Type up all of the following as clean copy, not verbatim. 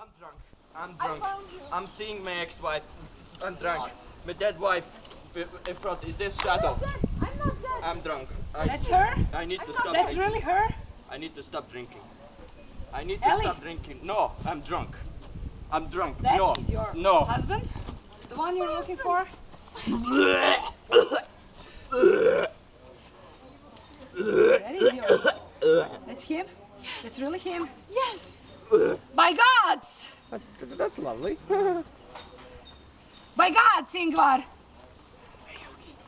I'm drunk. I'm seeing my ex-wife. I'm drunk. My dead wife in front. Is this shadow? I'm not dead. I'm drunk. That's her? I need to stop That's drinking. really her? I need to stop drinking. I need to Elli. stop drinking. No, I'm drunk. I'm drunk. That no. is your no. husband? The one you're looking for? That is yours. That's him? That's really him? Yes. By God! That's lovely. By God, Yngvar!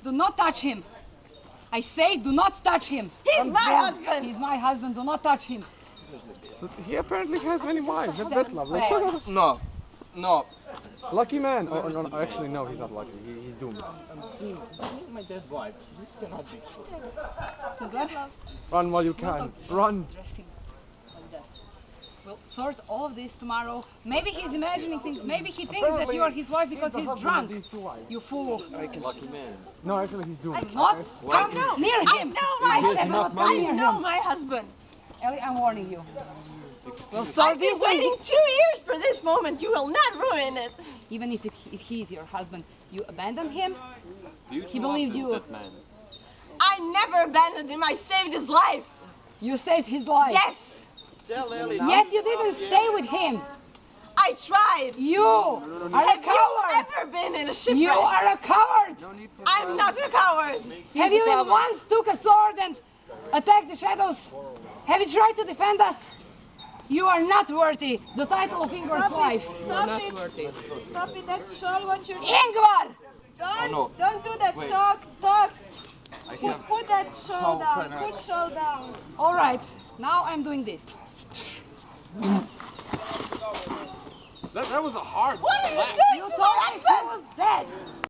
Do not touch him. I say do not touch him. He's my husband. He's my husband. Do not touch him. So he apparently has many wives. That's lovely. No. No. Lucky man. Oh, no, actually, no, he's not lucky. He's doomed. I'm seeing my dead wife. This cannot be true. Run while you can. Run. Dress him like that. We'll sort all of this tomorrow. Maybe he's imagining things. Maybe he thinks that you are his wife because he's drunk. You fool. Lucky man. No, actually, he's doomed. Not come near I him. know my husband. not come near I know him. my husband. Elli, I'm warning you. We'll I've sort been this waiting 2 years for this moment. You will not ruin it. Even if he is your husband, you abandoned him. You He believed you. that man. I never abandoned him. I saved his life. You saved his life. Yes, Tell Elli. Yet you didn't stay with him. I tried. You are a Have you coward. ever been in a shipwreck? You are a coward. No need for I'm not a coward. Have you even once took a sword and attacked the shadows? Have you tried to defend us? You are not worthy the title of Yngvar's wife. Stop it. Stop it. That's sure what you're doing. Yngvar! Don't do that. Wait. Talk. I can't. Put that show How down. can I- Put show down. All right, now I'm doing this. That was a hard What are you slap. doing You to told